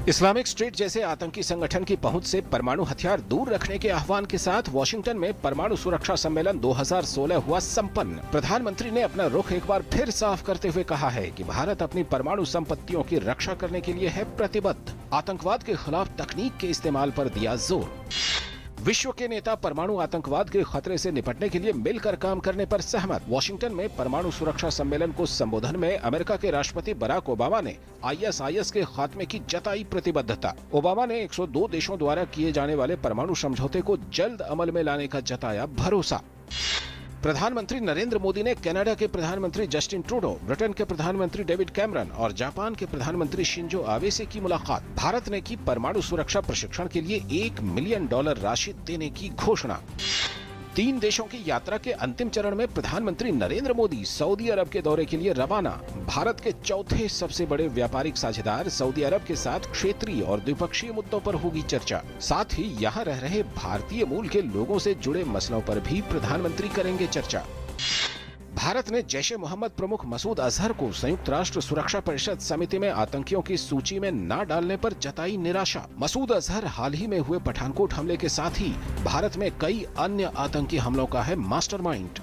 Islamic state जैसे आतंकी संगठन की पहुंच से परमाणु हथियार दूर रखने के आह्वान के साथ वॉशिंगटन में परमाणु सुरक्षा सम्मेलन 2016 हुआ संपन्न। प्रधानमंत्री ने अपना रुख एक बार फिर साफ करते हुए कहा है कि भारत अपनी परमाणु संपत्तियों की रक्षा करने के लिए है प्रतिबद्ध। आतंकवाद के खिलाफ तकनीक के इस्तेमाल पर दिया जोर। विश्व के नेता परमाणु आतंकवाद के खतरे से निपटने के लिए मिलकर काम करने पर सहमत। वॉशिंगटन में परमाणु सुरक्षा सम्मेलन को संबोधन में अमेरिका के राष्ट्रपति बराक ओबामा ने ISIS के खात्मे की जताई प्रतिबद्धता। ओबामा ने 102 देशों द्वारा किए जाने वाले परमाणु समझौते को जल्द अमल में लाने का जताया भरोसा। प्रधानमंत्री नरेंद्र मोदी ने कनाडा के प्रधानमंत्री जस्टिन ट्रूडो, ब्रिटेन के प्रधानमंत्री डेविड कैमरन और जापान के प्रधानमंत्री शिंजो आबे से की मुलाकात। भारत ने की परमाणु सुरक्षा प्रशिक्षण के लिए $1 मिलियन राशि देने की घोषणा। 3 देशों की यात्रा के अंतिम चरण में प्रधानमंत्री नरेंद्र मोदी सऊदी अरब के दौरे के लिए रवाना। भारत के चौथे सबसे बड़े व्यापारिक साझेदार सऊदी अरब के साथ क्षेत्रीय और द्विपक्षीय मुद्दों पर होगी चर्चा। साथ ही यहाँ रह रहे भारतीय मूल के लोगों से जुड़े मसलों पर भी प्रधानमंत्री करेंगे चर्चा। भारत ने जैश-ए-मोहम्मद प्रमुख मसूद अजहर को संयुक्त राष्ट्र सुरक्षा परिषद समिति में आतंकियों की सूची में न डालने पर जताई निराशा। मसूद अजहर हाल ही में हुए पठानकोट हमले के साथ ही भारत में कई अन्य आतंकी हमलों का है मास्टरमाइंड।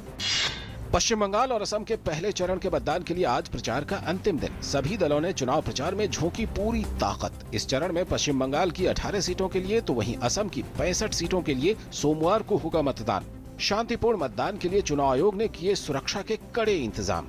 पश्चिम बंगाल और असम के पहले चरण के मतदान के लिए आज प्रचार का अंतिम दिन। सभी दलों ने चुनाव प्रचार में झोंकी पूरी ताकत। इस चरण में पश्चिम बंगाल की 18 सीटों के लिए तो वहीं असम की 65 सीटों के लिए सोमवार को होगा मतदान। शांतिपूर्ण मतदान के लिए चुनाव आयोग ने किए सुरक्षा के कड़े इंतजाम।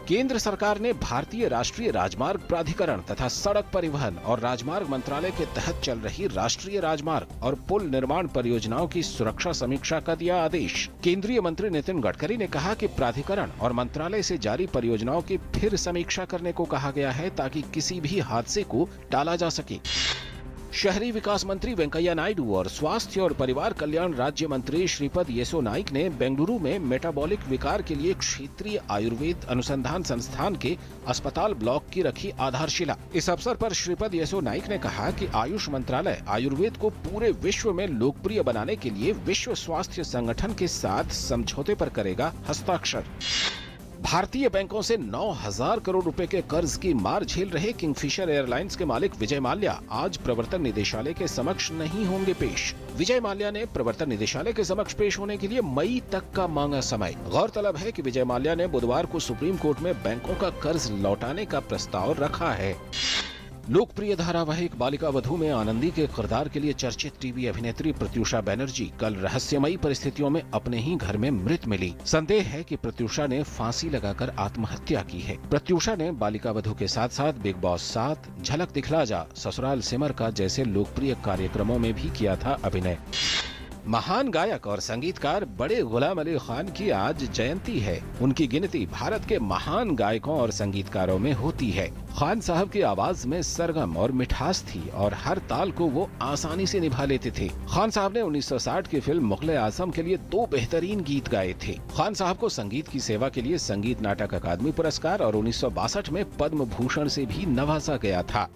केंद्र सरकार ने भारतीय राष्ट्रीय राजमार्ग प्राधिकरण तथा सड़क परिवहन और राजमार्ग मंत्रालय के तहत चल रही राष्ट्रीय राजमार्ग और पुल निर्माण परियोजनाओं की सुरक्षा समीक्षा का दिया आदेश। केंद्रीय मंत्री नितिन गडकरी ने कहा कि प्राधिकरण और मंत्रालय से जारी परियोजनाओं की फिर समीक्षा करने को कहा गया है ताकि किसी भी हादसे को टाला जा सके। शहरी विकास मंत्री वेंकैया नायडू और स्वास्थ्य और परिवार कल्याण राज्य मंत्री श्रीपद येसो नाइक ने बेंगलुरु में मेटाबॉलिक विकार के लिए क्षेत्रीय आयुर्वेद अनुसंधान संस्थान के अस्पताल ब्लॉक की रखी आधारशिला। इस अवसर पर श्रीपद येसो नाइक ने कहा कि आयुष मंत्रालय आयुर्वेद को पूरे विश्व में लोकप्रिय बनाने के लिए विश्व स्वास्थ्य संगठन के साथ समझौते पर करेगा हस्ताक्षर। भारतीय बैंकों से 9,000 करोड़ रुपए के कर्ज की मार झेल रहे किंगफिशर एयरलाइंस के मालिक विजय माल्या आज प्रवर्तन निदेशालय के समक्ष नहीं होंगे पेश। विजय माल्या ने प्रवर्तन निदेशालय के समक्ष पेश होने के लिए मई तक का मांगा समय। गौरतलब है कि विजय माल्या ने बुधवार को सुप्रीम कोर्ट में बैंकों का कर्ज लौटाने का प्रस्ताव रखा है। लोकप्रिय धारावाहिक बालिका वधू में आनंदी के किरदार के लिए चर्चित टीवी अभिनेत्री प्रत्यूषा बनर्जी कल रहस्यमयी परिस्थितियों में अपने ही घर में मृत मिली। संदेह है कि प्रत्यूषा ने फांसी लगाकर आत्महत्या की है। प्रत्यूषा ने बालिका वधू के साथ साथ बिग बॉस 7, झलक दिखला जा, ससुराल सिमर का जैसे लोकप्रिय कार्यक्रमों में भी किया था अभिनय। महान गायक और संगीतकार बड़े गुलाम अली खान की आज जयंती है। उनकी गिनती भारत के महान गायकों और संगीतकारों में होती है। खान साहब की आवाज में सरगम और मिठास थी और हर ताल को वो आसानी से निभा लेते थे। खान साहब ने 1960 की फिल्म मुगले आजम के लिए 2 बेहतरीन गीत गाए थे। खान साहब को संगीत की सेवा के लिए संगीत नाटक अकादमी पुरस्कार और 1962 में पद्म भूषण से भी नवाजा गया था।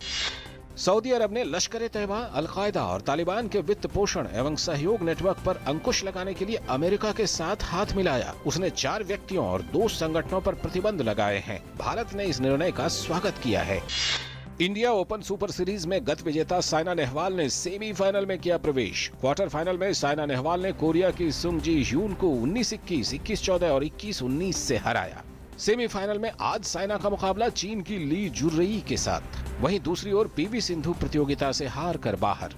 सऊदी अरब ने लश्कर-ए-तैयबा, अल-कायदा और तालिबान के वित्त पोषण एवं सहयोग नेटवर्क पर अंकुश लगाने के लिए अमेरिका के साथ हाथ मिलाया। उसने 4 व्यक्तियों और 2 संगठनों पर प्रतिबंध लगाए हैं। भारत ने इस निर्णय का स्वागत किया है। इंडिया ओपन सुपर सीरीज में गत विजेता साइना नेहवाल ने सेमीफाइनल में किया प्रवेश। क्वार्टर फाइनल में साइना नेहवाल ने कोरिया की सुंग जी ह्यून को 19-21, 21-14 और 21-19 से हराया। सेमीफाइनल में आज साइना का मुकाबला चीन की ली जुर्रई के साथ। वहीं दूसरी ओर पीवी सिंधु प्रतियोगिता से हार कर बाहर।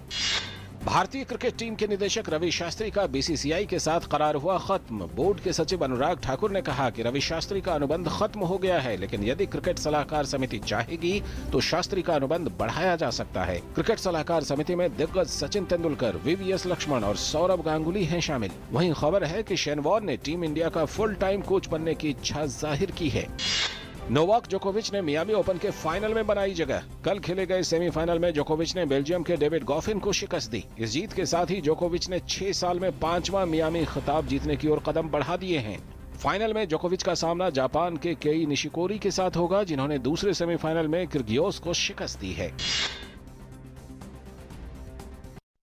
भारतीय क्रिकेट टीम के निदेशक रवि शास्त्री का बीसीसीआई के साथ करार हुआ खत्म। बोर्ड के सचिव अनुराग ठाकुर ने कहा कि रवि शास्त्री का अनुबंध खत्म हो गया है, लेकिन यदि क्रिकेट सलाहकार समिति चाहेगी तो शास्त्री का अनुबंध बढ़ाया जा सकता है। क्रिकेट सलाहकार समिति में दिग्गज सचिन तेंदुलकर, वीवीएस लक्ष्मण और सौरभ गांगुली हैं शामिल। वहीं खबर है कि शेन वॉर्न ने टीम इंडिया का फुल टाइम कोच बनने की इच्छा जाहिर की है। नोवाक जोकोविच ने मियामी ओपन के फाइनल में बनाई जगह। कल खेले गए सेमीफाइनल में जोकोविच ने बेल्जियम के डेविड गॉफिन को शिकस्त दी। इस जीत के साथ ही जोकोविच ने 6 साल में 5वां मियामी खिताब जीतने की ओर कदम बढ़ा दिए हैं। फाइनल में जोकोविच का सामना जापान के केई निशिकोरी के साथ होगा, जिन्होंने दूसरे सेमीफाइनल में किर्गियोस को शिकस्त दी है।